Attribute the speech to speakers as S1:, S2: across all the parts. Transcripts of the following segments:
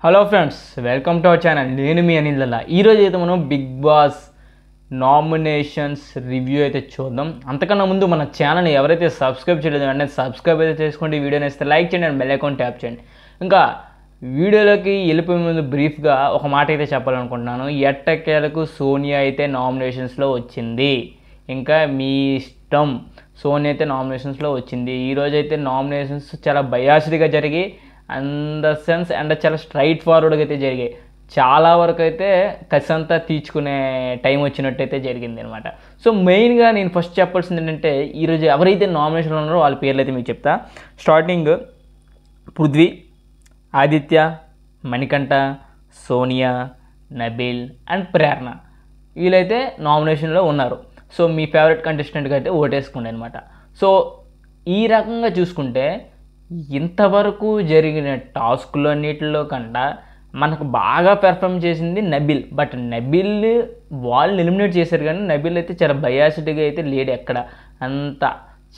S1: Hello friends, welcome to our channel. నేను మీ అనిల్. ఈరోజు అయితే మనం బిగ్ బాస్ నామినేషన్స్ రివ్యూ అయితే చూద్దాం. అంతకన్నా ముందు మన ఛానల్ని ఎవరైతే సబ్స్క్రైబ్ చేయలేదో వెంటనే సబ్స్క్రైబ్ అయితే చేసుకోండి. వీడియోని ఇస్తే లైక్ చేయండి అండ్ బెల్ ఐకాన్ ట్యాప్ చేయండి. ఇంకా వీడియోలోకి వెళ్ళిపోయే ముందు బ్రీఫ్గా ఒక మాట అయితే చెప్పాలనుకుంటున్నాను. ఎట్టకేలకు సోనియా అయితే నామినేషన్స్లో వచ్చింది. ఇంకా మీ ఇష్టం, సోనియా అయితే నామినేషన్స్లో వచ్చింది. ఈరోజు అయితే నామినేషన్స్ చాలా బయాస్డ్గా జరిగి అండ్ ద సెన్స్ అండ్ చాలా స్ట్రైట్ ఫార్వర్డ్గా అయితే జరిగాయి. చాలా వరకు అయితే కసంతా తీర్చుకునే టైం వచ్చినట్టయితే జరిగింది అనమాట. సో మెయిన్గా నేను ఫస్ట్ చెప్పాల్సింది ఏంటంటే, ఈరోజు ఎవరైతే నామినేషన్లో ఉన్నారో వాళ్ళ పేర్లు అయితే మీకు చెప్తా. స్టార్టింగ్ పృథ్వీ, ఆదిత్య, మణికంఠ, సోనియా, నబీల్ అండ్ ప్రేరణ, వీళ్ళైతే నామినేషన్లో ఉన్నారు. సో మీ ఫేవరెట్ కంటెస్టెంట్గా అయితే ఓటేసుకోండి అనమాట. సో ఈ రకంగా చూసుకుంటే ఇంతవరకు జరిగిన టాస్కులన్నిటిలో కన్నా మనకు బాగా పెర్ఫామ్ చేసింది నబీల్. బట్ నబీల్ వాళ్ళు ఎలిమినేట్ చేశారు, కానీ నబీల్ అయితే చాలా బయాసిటీగా అయితే లేడు. ఎక్కడ అంతా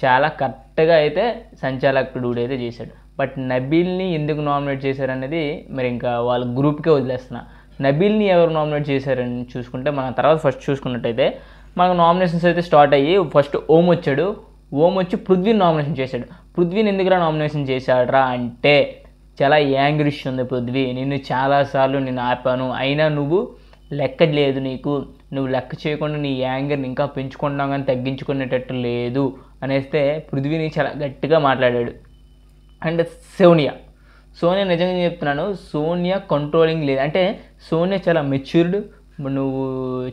S1: చాలా కరెక్ట్గా అయితే సంచాలకుడు అయితే చేశాడు. బట్ నబీల్ని ఎందుకు నామినేట్ చేశారనేది మరి ఇంకా వాళ్ళ గ్రూప్కే వదిలేస్తున్నా. నబీల్ని ఎవరు నామినేట్ చేశారని చూసుకుంటే మనం తర్వాత ఫస్ట్ చూసుకున్నట్టయితే మనకు నామినేషన్స్ అయితే స్టార్ట్ అయ్యి ఫస్ట్ ఓం వచ్చాడు. ఓం వచ్చి పృథ్వీని నామినేషన్ చేశాడు. పృథ్వీని ఎందుకురా నామినేషన్ చేశాడరా అంటే, చాలా యాంగ్రిష్ ఉంది పృథ్వీ, నిన్ను చాలాసార్లు నేను ఆపాను, అయినా నువ్వు లెక్క లేదు, నువ్వు లెక్క చేయకుండా నీ యాంగర్ని ఇంకా పెంచుకుంటాం కానీ తగ్గించుకునేటట్టు లేదు అనేస్తే పృథ్వీని చాలా గట్టిగా మాట్లాడాడు. అండ్ సోనియా నిజంగా చెప్తున్నాను, సోనియా కంట్రోలింగ్ లేదు. అంటే సోనియా చాలా మెచ్యూర్డ్, నువ్వు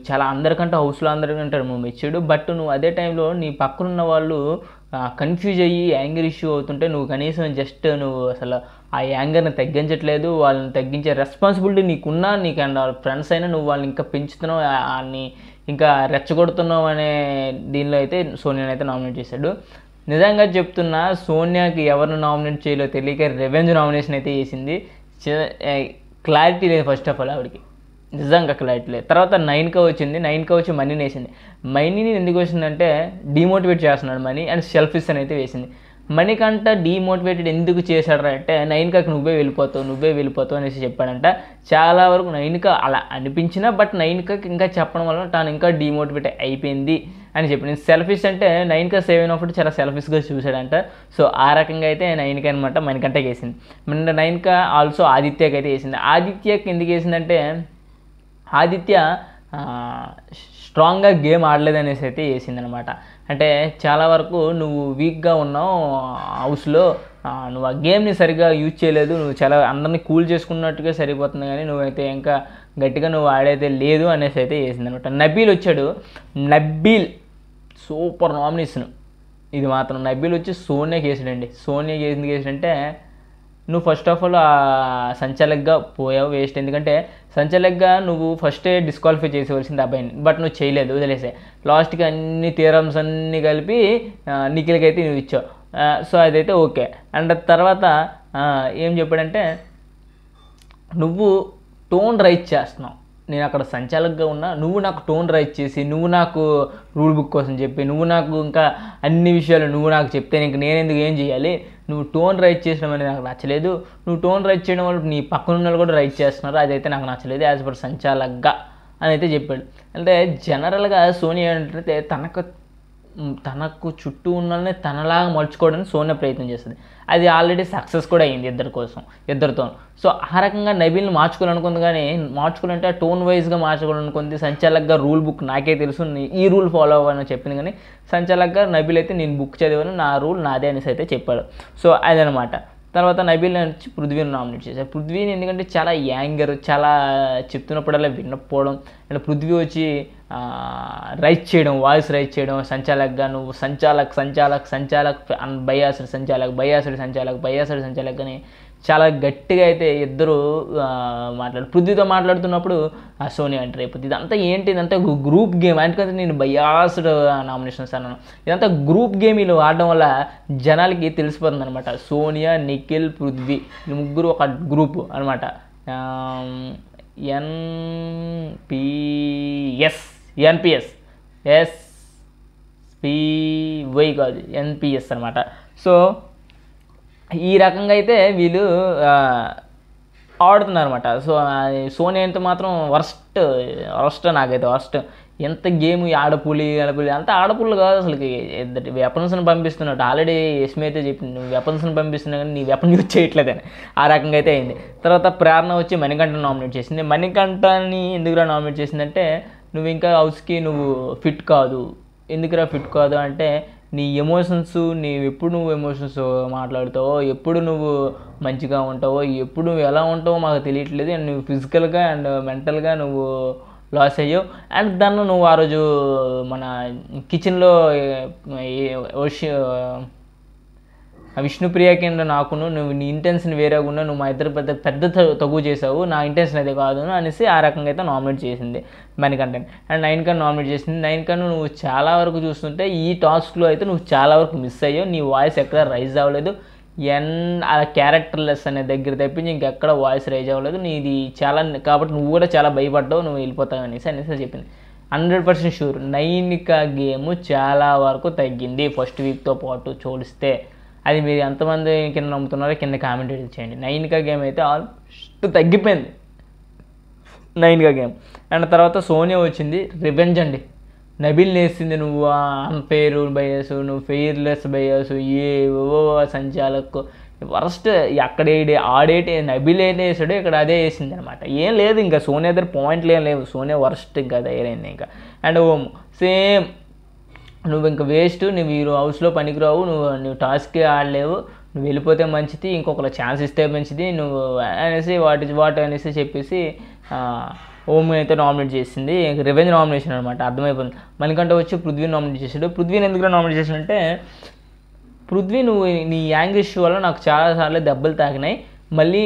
S1: చాలా అందరికంటే హౌస్లో అందరికంటే నువ్వు మెచ్యూర్డ్. బట్ నువ్వు అదే టైంలో నీ పక్కనున్న వాళ్ళు కన్ఫ్యూజ్ అయ్యి యాంగర్ ఇష్యూ అవుతుంటే నువ్వు కనీసం జస్ట్ నువ్వు అసలు ఆ యాంగర్ని తగ్గించట్లేదు. వాళ్ళని తగ్గించే రెస్పాన్సిబిలిటీ నీకున్నా, నీకు అండ్ వాళ్ళ ఫ్రెండ్స్ అయినా నువ్వు వాళ్ళని ఇంకా పెంచుతున్నావు, వాళ్ళని ఇంకా రెచ్చగొడుతున్నావు అనే దీనిలో అయితే సోనియాని అయితే నామినేట్ చేశాడు. నిజంగా చెప్తున్నా, సోనియాకి ఎవరిని నామినేట్ చేయాలో తెలియక రివెంజ్ నామినేషన్ అయితే చేసింది. క్లారిటీ లేదు ఫస్ట్ ఆఫ్ ఆల్ ఆవిడకి, నిజంగా క్లారిటీ లేదు. తర్వాత 9కి వచ్చింది. 9కి వచ్చి మనీని వేసింది. మనీని ఎందుకు వేసిందంటే డిమోటివేట్ చేస్తున్నాడు మనీ అండ్ సెల్ఫిష్ అని అయితే వేసింది. మనీ కంట డిమోటివేటెడ్ ఎందుకు చేశాడు అంటే, 9కి నువ్వే వెళ్ళిపోతావు అనేసి చెప్పాడంట. చాలా వరకు 9కి అలా అనిపించినా, బట్ 9కి ఇంకా చెప్పడం వల్ల తాను ఇంకా డిమోటివేట్ అయిపోయింది అని చెప్పి. నేను సెల్ఫిష్ అంటే 9కి సేవ్ అయినప్పుడు చాలా సెల్ఫిష్గా చూశాడంట. సో ఆ రకంగా అయితే 9కి అనమాట మనకంటే వేసింది. 9కి ఆల్సో ఆదిత్యకి అయితే వేసింది. ఆదిత్యకి ఎందుకు వేసిందంటే, ఆదిత్య స్ట్రాంగ్గా గేమ్ ఆడలేదనేసి అయితే వేసిందనమాట. అంటే చాలా వరకు నువ్వు వీక్గా ఉన్నావు హౌస్లో, నువ్వు ఆ గేమ్ని సరిగ్గా యూజ్ చేయలేదు, నువ్వు చాలా అందరినీ కూల్ చేసుకున్నట్టుగా సరిపోతుంది, కానీ నువ్వైతే ఇంకా గట్టిగా నువ్వు ఆడైతే లేదు అనేసి అయితే వేసిందనమాట. నబీల్ వచ్చాడు. Nabeel super nomination. ఇది మాత్రం నబీల్ వచ్చి సోనియాకి వేసాడండి. సోనియాకి ఎందుకు వేసాడంటే, నువ్వు ఫస్ట్ ఆఫ్ ఆల్ సంచాలకుగా పోయావు, వేస్ట్. ఎందుకంటే సంచాలకుగా నువ్వు ఫస్టే డిస్క్వాలిఫై చేసేవలసింది అబ్బాయిని, బట్ నువ్వు చేయలేదు, వదిలేసే. లాస్ట్కి అన్ని థియరమ్స్ అన్నీ కలిపి నిఖిల్కి అయితే నువ్వు ఇచ్చావు. సో అదైతే ఓకే. అండ్ తర్వాత ఏం చెప్పాడంటే, నువ్వు టోన్ రైజ్ చేస్తున్నావు, నేను అక్కడ సంచాలకుగా ఉన్నా, నువ్వు నాకు టోన్ రైజ్ చేసి, నువ్వు నాకు రూల్ బుక్ కోసం చెప్పి, నువ్వు నాకు ఇంకా అన్ని విషయాలు నువ్వు నాకు చెప్తే ఇంక నేను ఎందుకు ఏం చేయాలి, నువ్వు టోన్ రైజ్ చేయడం అనేది నాకు నచ్చలేదు. నువ్వు టోన్ రైజ్ చేయడం వల్ల నీ పక్కన ఉన్న కూడా రైజ్ చేస్తున్నారు, అదైతే నాకు నచ్చలేదు యాజ్ పర్ సంచాలకుగా అని అయితే చెప్పాడు. అంటే జనరల్గా సోనియా ఏంటంటే తనకు చుట్టూ ఉన్ననే తనలాగా మలుచుకోవడానికి సోనియా ప్రయత్నం చేస్తుంది. అది ఆల్రెడీ సక్సెస్ కూడా అయింది ఇద్దరితో. సో ఆ రకంగా నబీల్ని మార్చుకోవాలనుకుంది, కానీ మార్చుకోవాలంటే టోన్ వైజ్గా మార్చుకోవాలనుకుంది. సంచాలకుగా రూల్ బుక్ నాకే తెలుసు, ఈ రూల్ ఫాలో అవ్వాలని చెప్పింది, కానీ సంచాలకుగా నబీల్ అయితే నేను బుక్ చదివాను, నా రూల్ నాదే అనేసి అయితే చెప్పాడు. సో అదనమాట. తర్వాత నబీల్ వచ్చి పృథ్వీని నామినేట్ చేశారు. పృథ్వీని ఎందుకంటే చాలా యాంగర్, చాలా చెప్తున్నప్పుడల్లా వినకపోవడం, అండ్ పృథ్వీ వచ్చి రైట్ చేయడం, వాయిస్ రైట్ చేయడం, సంచాలకుగా నువ్వు సంచాలక్ బయాసుడు సంచాలక్ అని చాలా గట్టిగా అయితే ఇద్దరు పృథ్వీతో మాట్లాడుతున్నప్పుడు సోనియా అంటారు అయిపోతుంది. ఇదంతా ఏంటి, ఇదంతా గ్రూప్ గేమ్. అందుకని నేను బయాస్డ్ నామినేషన్స్ అన్నాను. ఇదంతా గ్రూప్ గేమ్ వీళ్ళు ఆడడం వల్ల జనాలకి తెలిసిపోతుంది అనమాట. సోనియా, నిఖిల్, పృథ్వీ ఈ ముగ్గురు ఒక గ్రూప్ అనమాట. ఎన్పిఎస్ అనమాట. సో ఈ రకంగా అయితే వీళ్ళు ఆడుతున్నారన్నమాట. సో సోనీ అయితే మాత్రం వర్స్ట్ నాకైతే వర్స్ట్. ఎంత గేమ్ ఆడపులి అంతా ఆడపుల్లు కాదు అసలుకి, వెపన్స్ని పంపిస్తున్నట్టు. ఆల్రెడీ యష్మి అయితే చెప్పింది, నువ్వు వెపన్స్ని పంపిస్తున్నా కానీ నీ వెపన్ యూజ్ చేయట్లేదని. ఆ రకంగా అయితే అయింది. తర్వాత ప్రేరణ వచ్చి మణికంఠని నామినేట్ చేసింది. మణికంఠని ఎందుకురా నామినేట్ చేసిందంటే, నువ్వు ఇంకా హౌస్కి నువ్వు ఫిట్ కాదు. ఎందుకురా ఫిట్ కాదు అంటే, నీ ఎమోషన్స్, ఎప్పుడు నువ్వు ఎమోషన్స్ మాట్లాడుతావో, ఎప్పుడు నువ్వు మంచిగా ఉంటావో, ఎప్పుడు నువ్వు ఎలా ఉంటావో మాకు తెలియట్లేదు. అండ్ నువ్వు ఫిజికల్గా అండ్ మెంటల్గా నువ్వు లాస్ అయ్యావు. అండ్ దాన్ని నువ్వు ఆ రోజు మన కిచెన్లో విష్ణుప్రియకి నాకును నువ్వు నీ ఇంటెన్షన్ వేరేగా ఉన్నా, నువ్వు మా ఇద్దరు పెద్ద తగు చేసావు, నా ఇంటెన్షన్ అయితే కాదు అనేసి ఆ రకంగా అయితే నామినేట్ చేసింది మణికంఠని. అండ్ నైన్కన్ నామినేట్ చేసింది. నైన్కన్ నువ్వు చాలా వరకు చూస్తుంటే ఈ టాస్క్లో అయితే నువ్వు చాలా వరకు మిస్ అయ్యావు. నీ వాయిస్ ఎక్కడ రైజ్ అవ్వలేదు. ఆ క్యారెక్టర్లెస్ అనే దగ్గర తప్పించి ఇంకెక్కడ వాయిస్ రైజ్ అవ్వలేదు. నీది చాలా, కాబట్టి నువ్వు కూడా చాలా భయపడ్డావు, నువ్వు వెళ్ళిపోతావు అనేసి చెప్పింది. 100% షూర్ నైనిక గేమ్ చాలా వరకు తగ్గింది ఫస్ట్ వీక్తో పాటు చూడిస్తే. అది మీరు ఎంతమంది కింద నమ్ముతున్నారో కింద కామెంట్ చేయండి. నైనిక గేమ్ అయితే ఆల్మోస్ట్ తగ్గిపోయింది నైనిక గేమ్. అండ్ తర్వాత సోనియా వచ్చింది, రివెంజ్ అండి. నబిల్ వేసింది, నువ్వు అన్ఫెయిర్ బయస్, నువ్వు ఫెయిర్లెస్ బయస్, ఏవో సంచాలకు వరస్ట్. అక్కడ ఆడేటి నబిల్ ఏది వేసాడో ఇక్కడ అదే వేసింది అనమాట. ఏం లేదు ఇంకా సోనియా దగ్గర పాయింట్లు ఏం లేవు. సోనియా వరస్ట్ ఇంకా తయారైంది ఇంకా. అండ్ ఓం సేమ్, నువ్వు ఇంకా వేస్ట్, నువ్వు ఈ హౌస్లో పనికిరావు, నువ్వు టాస్క్కి ఆడలేవు, నువ్వు వెళ్ళిపోతే మంచిది, ఇంకొకరు ఛాన్స్ ఇస్తే మంచిది నువ్వు అనేసి వాట్ అనేసి చెప్పేసి ఓమ్ అయితే నామినేట్ చేసింది. రివెంజ్ నామినేషన్ అనమాట, అర్థమైపోయింది. మణికంఠ వచ్చి పృథ్వీని నామినేట్ చేశాడు. పృథ్వీని ఎందుకు నామినేట్ చేశాడంటే, పృథ్వీ నువ్వు నీ యాంగిష్ వల్ల నాకు చాలాసార్లు దెబ్బలు తాకినాయి, మళ్ళీ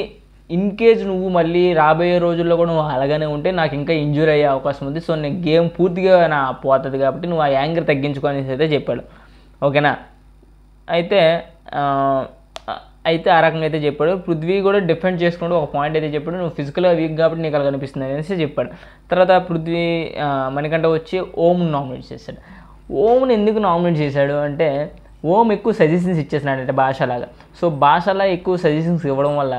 S1: ఇన్ కేజ్ నువ్వు మళ్ళీ రాబోయే రోజుల్లో కూడా నువ్వు అలాగనే ఉంటే నాకు ఇంకా ఇంజూరీ అయ్యే అవకాశం ఉంది. సో నేను గేమ్ పూర్తిగా పోతుంది కాబట్టి నువ్వు ఆ యాంగర్ తగ్గించుకోనేసి అయితే చెప్పాడు. ఓకేనా. అయితే ఆ రకంగా అయితే చెప్పాడు. పృథ్వీ కూడా డిఫెండ్ చేసుకుంటూ ఒక పాయింట్ అయితే చెప్పాడు, నువ్వు ఫిజికల్గా వీక్ కాబట్టి నీకు అలా కనిపిస్తుంది అనేసి చెప్పాడు. తర్వాత పృథ్వీ మణికంఠ వచ్చి ఓమ్ని నామినేట్ చేశాడు. ఓమ్ని ఎందుకు నామినేట్ చేశాడు అంటే, ఓం ఎక్కువ సజెషన్స్ ఇచ్చేసినాడు అంటే భాషలాగా. సో భాషలా ఎక్కువ సజెషన్స్ ఇవ్వడం వల్ల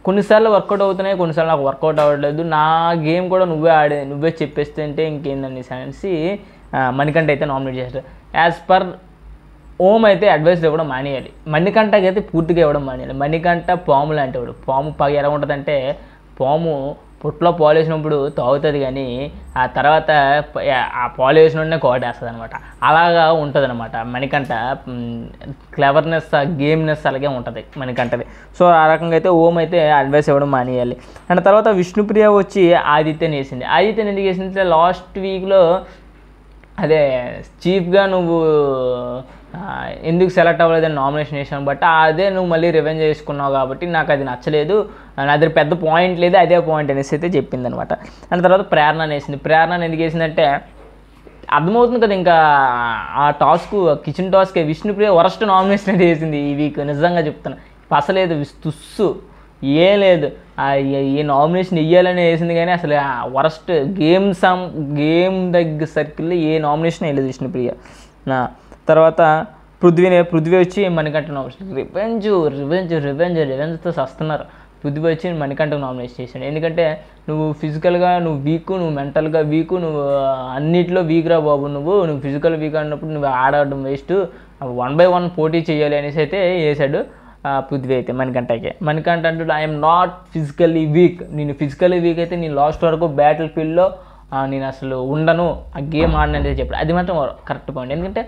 S1: కొన్నిసార్లు వర్కౌట్ అవుతున్నాయి, కొన్నిసార్లు నాకు వర్కౌట్ అవ్వట్లేదు, నా గేమ్ కూడా నువ్వే చెప్పేస్తే అంటే ఇంకేందని అనేసి మణికంఠ అయితే నామినేట్ చేశాడు. యాజ్ పర్ ఓం అయితే అడ్వైస్ ఇవ్వడం మానేయాలి, మణికంఠకి అయితే పూర్తిగా ఇవ్వడం మానేయాలి. మణికంఠ పాము లాంటి వాడు. పాము పగ ఎలా ఉంటుందంటే, పాము పుట్లో పాలు వేసినప్పుడు తాగుతుంది కానీ ఆ తర్వాత ఆ పాలు వేసినోడనే కోటేస్తుంది అనమాట. అలాగా ఉంటుంది అనమాట మణికంఠ క్లెవర్నెస్, గేమ్నెస్ అలాగే ఉంటుంది మణికంఠది. సో ఆ రకంగా అయితే ఓం అయితే అడ్వైస్ ఇవ్వడం మానేయాలి. అండ్ తర్వాత విష్ణుప్రియ వచ్చి ఆదిత్యని వేసింది. ఆదిత్యని ఎందుకు వేసింది, లాస్ట్ వీక్లో అదే చీఫ్గా నువ్వు ఎందుకు సెలెక్ట్ అవ్వలేదని నామినేషన్ వేసాను, బట్ అదే నువ్వు మళ్ళీ రివెంజ్ చేసుకున్నావు కాబట్టి నాకు అది నచ్చలేదు, నా దగ్గర పెద్ద పాయింట్ లేదు, అదే పాయింట్ అనేసి అయితే చెప్పింది అనమాట. అండ్ తర్వాత ప్రేరణ వేసింది. ప్రేరణ ఎందుకు వేసిందంటే, అర్థమవుతుంది కదా ఇంకా ఆ task, kitchen task Vishnupriya worst nomination అయితే వేసింది ఈ వీక్. నిజంగా చెప్తాను, అసలేదు తుస్సు ఏం లేదు, ఏ నామినేషన్ ఇవ్వాలని వేసింది కానీ అసలు వరస్ట్ గేమ్ దగ్గర సర్కిల్లో ఏ నామినేషన్ వేయలేదు విష్ణుప్రియ. తర్వాత పృథ్వీ వచ్చి మణికంఠ నామినేషన్. రివెంజ్తో సస్తున్నారు. పృథ్వీ వచ్చి మణికంఠ నామినేట్ చేశాడు. ఎందుకంటే నువ్వు ఫిజికల్గా నువ్వు వీకు, నువ్వు మెంటల్గా వీకు, నువ్వు అన్నిట్లో వీక్ రా బాబు, నువ్వు ఫిజికల్ వీక్ అన్నప్పుడు నువ్వు ఆడడం వేస్ట్, 1-by-1 పోటీ చేయాలి అనేసి అయితే వేసాడు పృథ్వీ అయితే మణికంఠకి. మణికంఠ అంటూ ఐఎమ్ నాట్ ఫిజికల్లీ వీక్, నేను ఫిజికల్లీ వీక్ అయితే నేను లాస్ట్ వరకు బ్యాటిల్ ఫీల్డ్లో నేను అసలు ఉండను, ఆ గేమ్ ఆడినది చెప్పాడు. అది మాత్రం కరెక్ట్ పాయింట్. ఎందుకంటే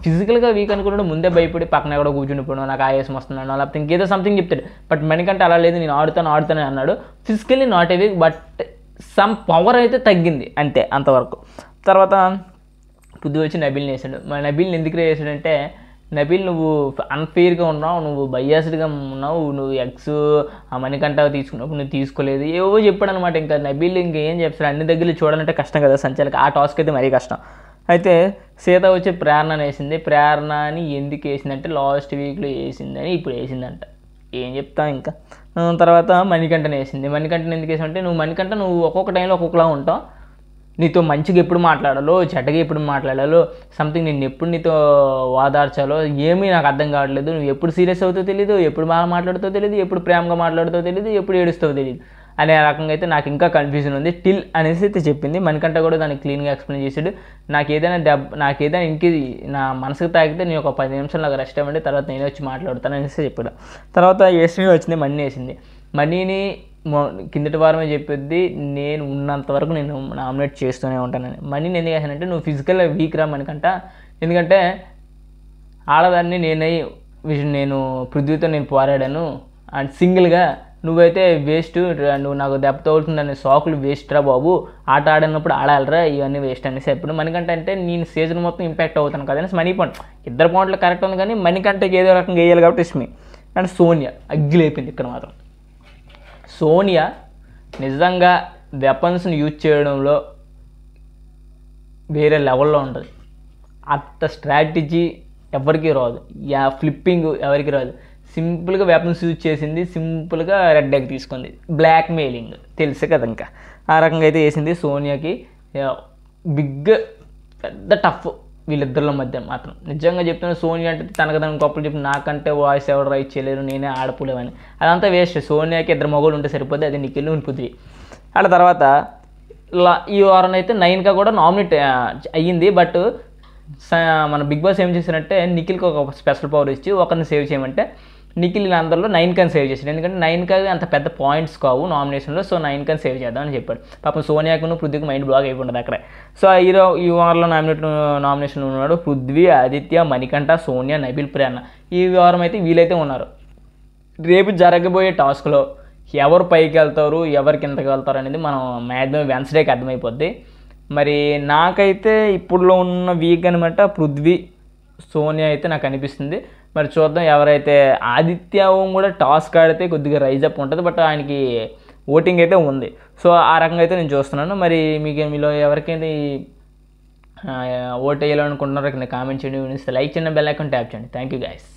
S1: ఫిజికల్గా వీక్ అనుకున్నాడు, ముందే భయపడి పక్కన ఎక్కడో కూర్చుండిపోయాడు, నాకు ఆయాసం వస్తున్నాను లేకపోతే ఇంకేదో సంథింగ్ చెప్తాడు. బట్ మణికంఠ అలా లేదు, నేను ఆడుతాను అన్నాడు. Physically not a week, but some power అయితే తగ్గింది అంతే, అంతవరకు. తర్వాత పృథ్వీ వచ్చి నబిల్ని వేసాడు. నబిల్ని ఎందుకు వేసాడంటే, నబిల్ నువ్వు అన్ఫెయిర్గా ఉన్నావు, నువ్వు బయాస్డ్గా ఉన్నావు, నువ్వు ఎగ్స్ ఆ మణికంఠ తీసుకున్నప్పుడు నువ్వు తీసుకోలేదు, ఏవో చెప్పాడు అనమాట. ఇంకా నబిల్ ఇంకేం చెప్తాడు, అన్ని దగ్గర చూడాలంటే కష్టం కదా సంచాలకి, ఆ టాస్క్ అయితే మరీ కష్టం. అయితే సీత వచ్చి ప్రేరణని వేసింది. ప్రేరణని ఎందుకు వేసిందంటే, లాస్ట్ వీక్లో వేసిందని ఇప్పుడు వేసిందంట, ఏం చెప్తాం ఇంకా. తర్వాత మణికంఠని వేసింది. మణికంఠని ఎందుకు వేసిందంటే, నువ్వు ఒక్కొక్క టైంలో ఒక్కొక్కలా ఉంటావు, నీతో మంచిగా ఎప్పుడు మాట్లాడాలో, చెడ్డగా ఎప్పుడు మాట్లాడాలో, సంథింగ్ నేను ఎప్పుడు నీతో వాదార్చాలో ఏమీ నాకు అర్థం కావట్లేదు. నువ్వు ఎప్పుడు సీరియస్ అవుతావో తెలీదు, ఎప్పుడు బాగా మాట్లాడుతావో తెలీదు, ఎప్పుడు ప్రేమగా మాట్లాడుతావో తెలీదు, ఎప్పుడు ఏడుస్తావో తెలీదు అనే రకంగా అయితే నాకు ఇంకా కన్ఫ్యూజన్ ఉంది. టిల్ అనేసి అయితే చెప్పింది. మణికంఠ కూడా దాన్ని క్లీన్గా ఎక్స్ప్లెయిన్ చేసాడు. నాకు ఏదైనా ఇంకే నా మనసుకు తాకితే నేను ఒక 10 నిమిషాలు నాకు రెస్ట్ ఇవ్వండి, తర్వాత నేనే వచ్చి మాట్లాడుతాను అనేసి చెప్పాడు. తర్వాత యశ్మి వచ్చింది, మనీ వేసింది. మనీని కిందటి వారమే చెప్పొద్ది, నేను ఉన్నంత వరకు నేను నామినేట్ చేస్తూనే ఉంటానని. మనీని ఎందుకు వేసానంటే నువ్వు ఫిజికల్గా వీక్ రా మణికంఠ, ఎందుకంటే ఆడదాన్ని నేను పృథ్వీతో నేను పోరాడాను అండ్ సింగిల్గా, నువ్వైతే వేస్ట్, నువ్వు నాకు దెబ్బ తగులుతుందనే సాకులు వేస్ట్ రా బాబు, ఆట ఆడినప్పుడు ఆడాలరా, ఇవన్నీ వేస్ట్ అనేసి. ఇప్పుడు మణికంఠ అంటే నేను సీజన్ మొత్తం ఇంపాక్ట్ అవుతాను కదా అనేసి మనీ పాయింట్, ఇద్దరు పాయింట్లు కరెక్ట్ ఉంది కానీ మణికంఠకి ఏదో రకంగా వేయాలి కాబట్టి ఇష్టమే. అండ్ సోనియా అగ్గిలేపింది ఇక్కడ మాత్రం. సోనియా నిజంగా వెపన్స్ని యూజ్ చేయడంలో వేరే లెవెల్లో ఉంటుంది. అంత స్ట్రాటజీ ఎవరికి రాదు, ఫ్లిప్పింగ్ ఎవరికి రాదు. సింపుల్గా వెపన్స్ యూజ్ చేసింది, సింపుల్గా రెడ్ ఎగ్ తీసుకుంది. బ్లాక్ మెయిలింగ్ తెలుసు కదా, ఇంకా ఆ రకంగా అయితే వేసింది. సోనియాకి పెద్ద టఫ్ వీళ్ళిద్దరిలో మధ్య మాత్రం. నిజంగా చెప్తున్నా, సోనియా అంటే తనకు గొప్పలు చెప్పి నాకంటే వాయిస్ ఎవరు రైట్ చేయలేరు, నేనే ఆడపోలేవని, అదంతా వేస్ట్. సోనియాకి 2 మగవాళ్ళు ఉంటే సరిపోద్ది, అది నిఖిల్ పృథ్వీ. అలా తర్వాత ఈ వారం అయితే 9గా కూడా నామినేట్ అయ్యింది. బట్ మన బిగ్ బాస్ ఏం చేశారంటే నిఖిల్కి ఒక స్పెషల్ పవర్ ఇచ్చి ఒకరిని సేవ్ చేయమంటే నిఖిల్ అందరిలో 9 సేవ్ చేశాడు. ఎందుకంటే 9 అంత పెద్ద పాయింట్స్ కావు నామినేషన్లో, సో 9 సేవ్ చేద్దామని చెప్పాడు. పాపం సోనియాకును పృథ్వీకి మైండ్ బ్లాక్ అయిపోతుంది అక్కడే. సో ఈ వారంలో నామినేషన్ ఉన్నాడు పృథ్వీ, ఆదిత్య, మణికంఠ, సోనియా, నబిల్, ప్రేరణ. ఈ వారం అయితే వీలైతే ఉన్నారు. రేపు జరగబోయే టాస్క్లో ఎవరు పైకి వెళ్తారు, ఎవరు కిందకి వెళ్తారు అనేది మనం మ్యాక్సిమం వెన్స్డేకి అర్థమైపోద్ది. మరి నాకైతే ఇప్పుడులో ఉన్న వీక్ అనమాట పృథ్వీ, సోనియా అయితే నాకు అనిపిస్తుంది. మరి చూద్దాం, ఎవరైతే ఆదిత్య కూడా టాస్క్ ఆడితే కొద్దిగా రైజ్ అప్ ఉంటుంది, బట్ ఆయనకి ఓటింగ్ అయితే ఉంది. సో ఆ రకంగా అయితే నేను చూస్తున్నాను. మరి మీలో ఎవరికైతే ఓట్ వేయాలనుకుంటున్నారో కింద కామెంట్ చేయండి, లైక్ చేయండి, బెల్ ఐకాన్ ట్యాప్ చేయండి. Thank you guys.